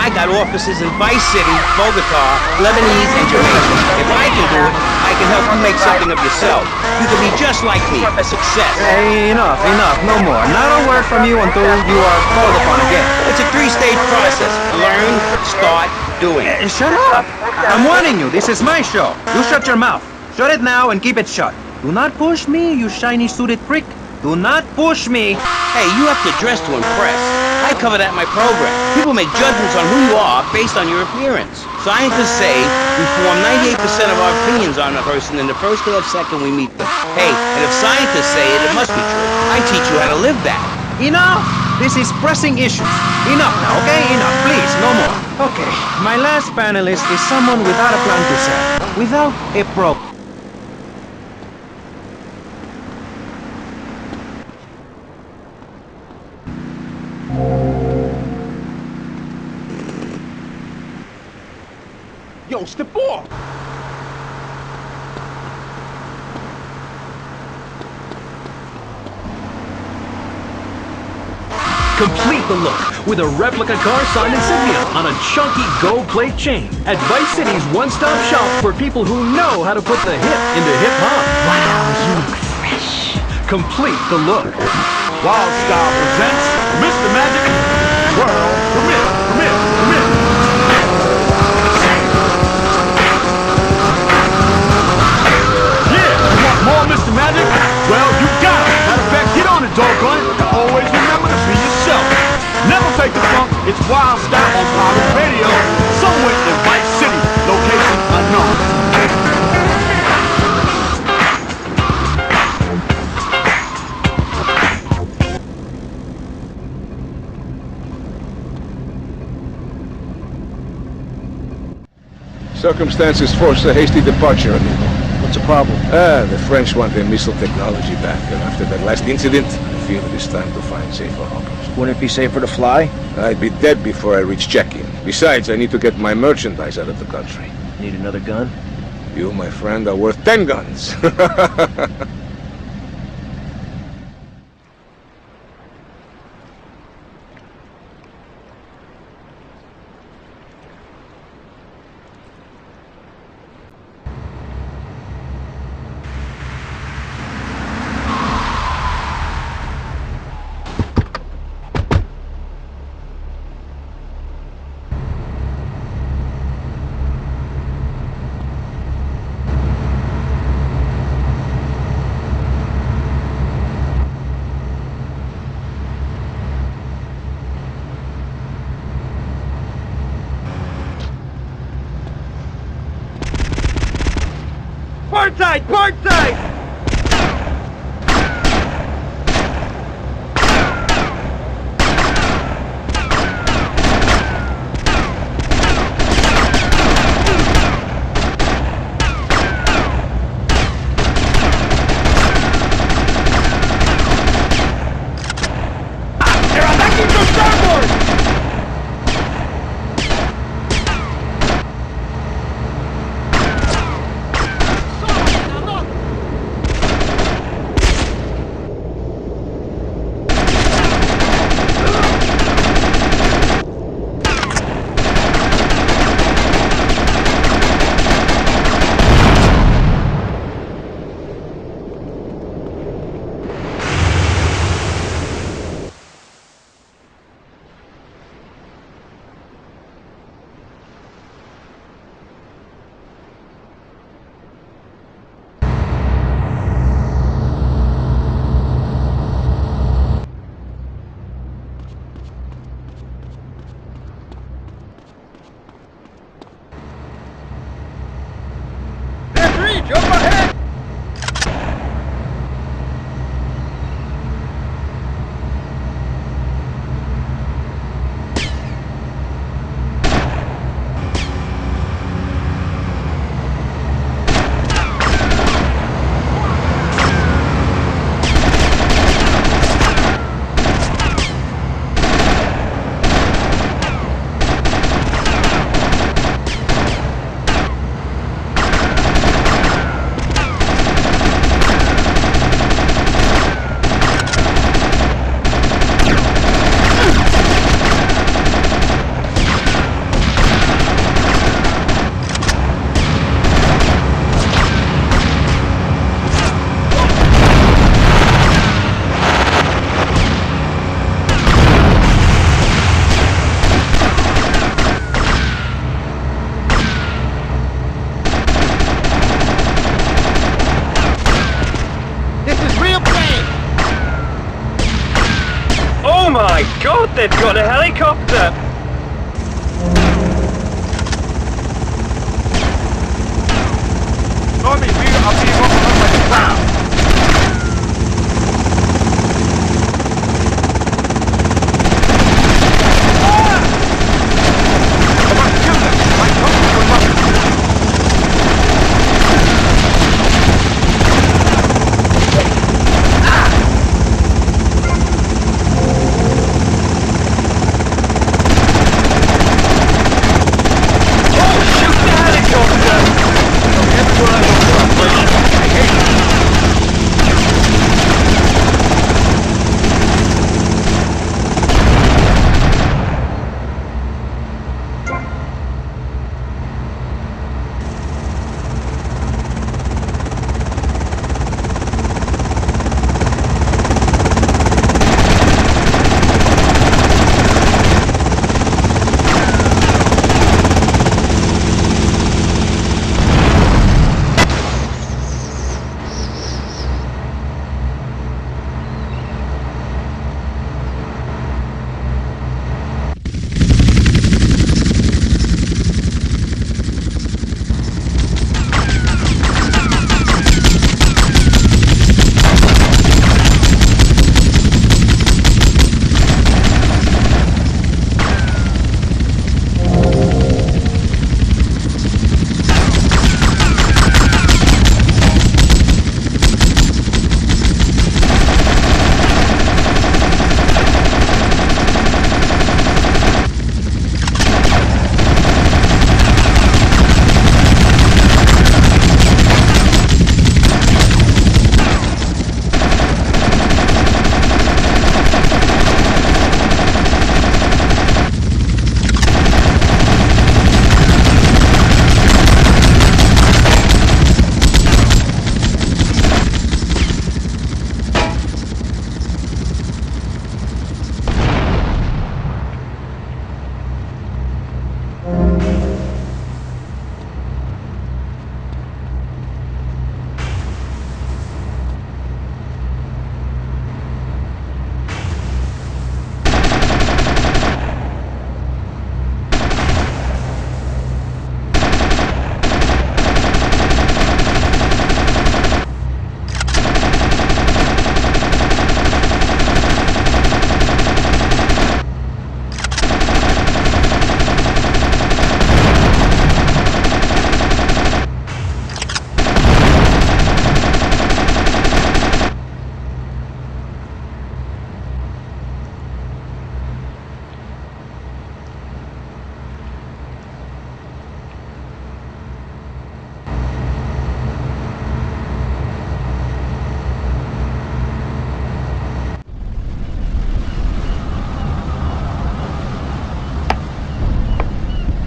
I got offices in Vice City, Bogota, Lebanese, and Jamaica. If I can do it, I can help you make something of yourself. You can be just like me, a success. Hey, enough, no more. Not a word from you until you are called upon again. It's a 3-stage process. Learn, start, doing. Shut up! I'm warning you, this is my show. You shut your mouth. Shut it now and keep it shut. Do not push me, you shiny suited prick. Do not push me. Hey, you have to dress to impress. I cover that in my program. People make judgments on who you are based on your appearance. Scientists say we form 98% of our opinions on a person in the first half second we meet them. Hey, and if scientists say it, it must be true. I teach you how to live that. Enough! This is pressing issues. Enough now, okay? Enough, please, no more. Okay, my last panelist is someone without a plan to sell. Without a program. Yo, step off! Complete the look with a replica car signed insignia on a chunky gold plate chain at Vice City's one-stop shop for people who know how to put the hip into hip-hop. Wow, you look fresh. Complete the look. Wild Style presents Mr. Magic World Premiere. More Mr. Magic? Well, you got it. Matter of fact, get on it, doggone it. Always remember to be yourself. Never fake the funk. It's Wild Style on Pirate Radio. Somewhere in Vice City. Location unknown. Circumstances forced a hasty departure, amigo. What's the problem? The French want their missile technology back, and after that last incident, I feel it is time to find safer harbors. Wouldn't it be safer to fly? I'd be dead before I reach check-in. Besides, I need to get my merchandise out of the country. Need another gun? You, my friend, are worth 10 guns. Port side! Port side! They're attacking from starboard! God, they've got a helicopter! Tommy, wir auf die Woche bei den Clown. Come on, kill them! My Tommy will love it.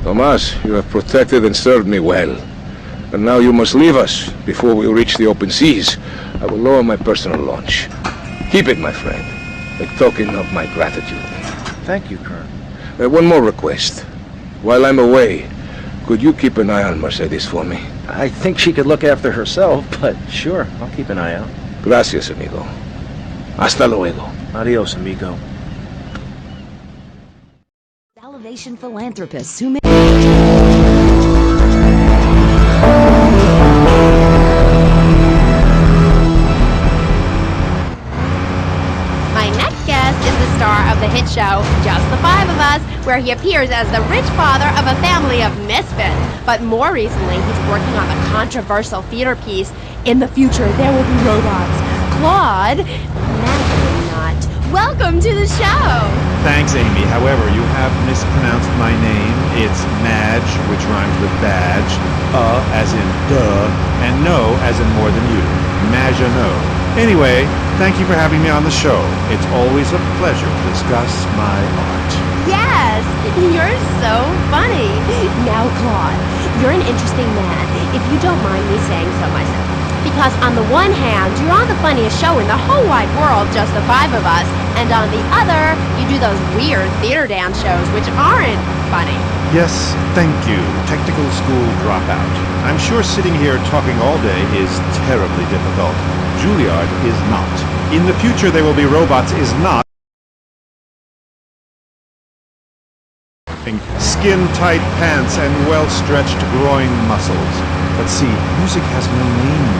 Tomas, you have protected and served me well. And now you must leave us before we reach the open seas. I will lower my personal launch. Keep it, my friend, a token of my gratitude. Thank you, Colonel. One more request. While I'm away, could you keep an eye on Mercedes for me? I think she could look after herself, but sure, I'll keep an eye out. Gracias, amigo. Hasta luego. Adios, amigo. Salvation philanthropists who make... My next guest is the star of the hit show, Just the Five of Us, where he appears as the rich father of a family of misfits. But more recently, he's working on the controversial theater piece, In the Future There Will Be Robots. Claude, magically not. Welcome to the show! Thanks, Amy. However, you have mispronounced my name. It's Madge, which rhymes with badge, as in duh, and no as in more than you. Maginot. Anyway, thank you for having me on the show. It's always a pleasure to discuss my art. Yes, you're so funny. Now, Claude, you're an interesting man, if you don't mind me saying so myself. Because on the one hand, you're on the funniest show in the whole wide world, Just the Five of Us, and on the other, you do those weird theater dance shows which aren't funny. Yes, thank you, technical school dropout. I'm sure sitting here talking all day is terribly difficult. Juilliard is not. In the Future There Will Be Robots is not having skin-tight pants and well-stretched groin muscles. But see, music has no name.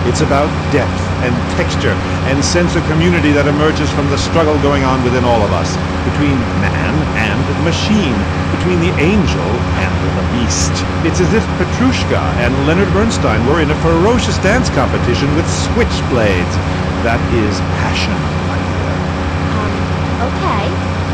It's about depth and texture and sense of community that emerges from the struggle going on within all of us, between man and machine, between the angel and the beast. It's as if Petrushka and Leonard Bernstein were in a ferocious dance competition with switchblades. That is passion, my dear. Okay.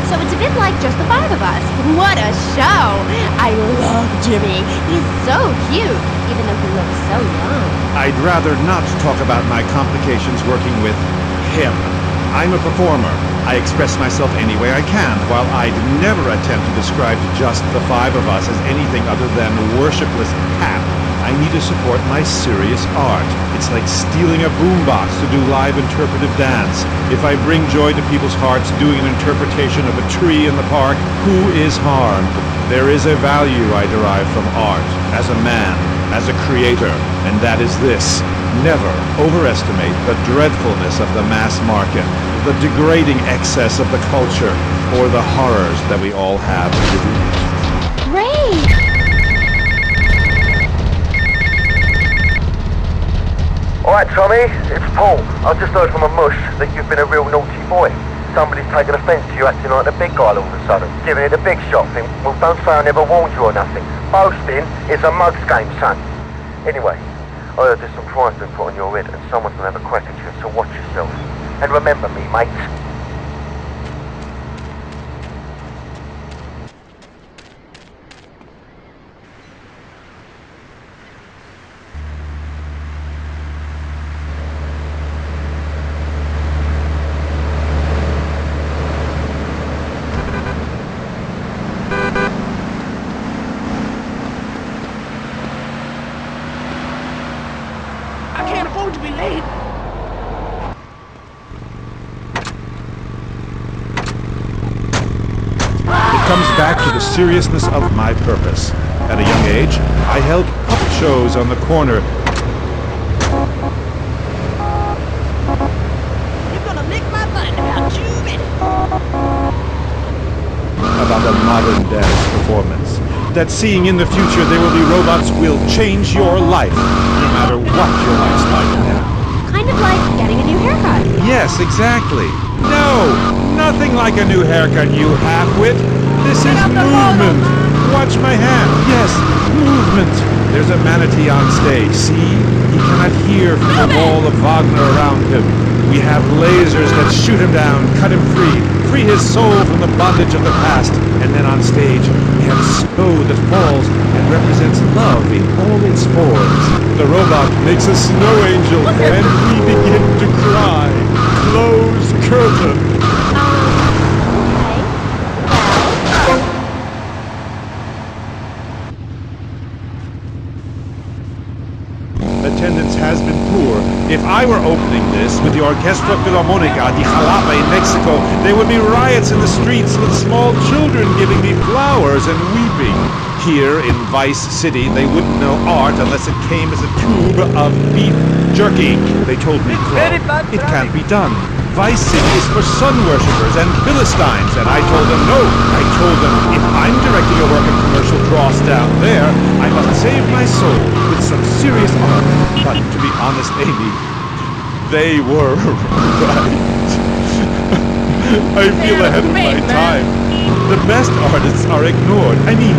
So it's a bit like Just the Five of Us. What a show! I love Jimmy. He's so cute, even though he looks so young. I'd rather not talk about my complications working with him. I'm a performer. I express myself any way I can, while I'd never attempt to describe Just the Five of Us as anything other than worshipless pap. I need to support my serious art. It's like stealing a boombox to do live interpretive dance. If I bring joy to people's hearts doing an interpretation of a tree in the park, who is harmed? There is a value I derive from art, as a man, as a creator, and that is this. Never overestimate the dreadfulness of the mass market, the degrading excess of the culture, or the horrors that we all have within it. Great! Alright, Tommy, it's Paul. I've just heard from a mush that you've been a real naughty boy. Somebody's taken offence to you acting like the big guy all of a sudden, giving it a big shot thing. Well, don't say I never warned you or nothing. Boasting is a mug's game, son. Anyway, I heard there's some prize been put on your head and someone's gonna have a crack at you, so watch yourself. And remember me, mate. Back to the seriousness of my purpose. At a young age, I held puppet shows on the corner. You're gonna lick my butt in about 2 minutes. About a modern dance performance. That seeing in the future there will be robots will change your life, no matter what your life's like now. Kind of like getting a new haircut. Yes, exactly. No, nothing like a new haircut, you half-wit. This is movement. Watch my hand. Yes, movement. There's a manatee on stage. See? He cannot hear from the wall of Wagner around him. We have lasers that shoot him down, cut him free his soul from the bondage of the past. And then on stage, we have snow that falls and represents love in all its forms. The robot makes a snow angel, and we begin to cry. Close curtain. Attendance has been poor. If I were opening this with the Orquesta Filarmónica de Jalapa in Mexico, there would be riots in the streets with small children giving me flowers and weeping. Here in Vice City, they wouldn't know art unless it came as a tube of beef jerky. They told me, it can't be done. Vice City is for sun worshippers and Philistines, and I told them no. I told them if I'm directing a work of commercial dross down there, I must save my soul with some serious art. But to be honest, Amy, they were right. I feel ahead of my time. The best artists are ignored. I mean,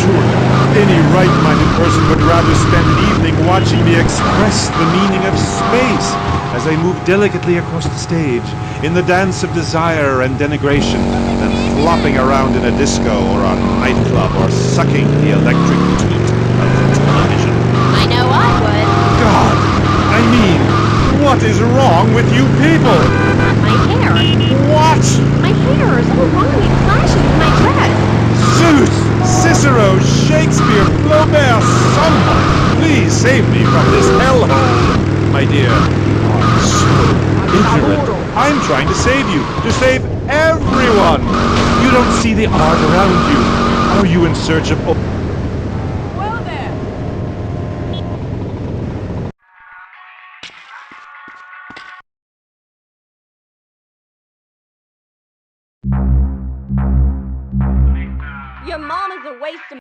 sure, any right-minded person would rather spend an evening watching me express the meaning of space as I move delicately across the stage in the dance of desire and denigration than flopping around in a disco or a nightclub or sucking the electric teat of the television. I know I would. God, I mean, what is wrong with you people? My hair. What? My hair is all wrong. It clashes with my dress. Zeus, Cicero, Shakespeare, Flaubert, someone, please save me from this hellhole. My dear, you are so ignorant. I'm trying to save you, to save everyone. You don't see the art around you. Are you in search of... Well there. a waste of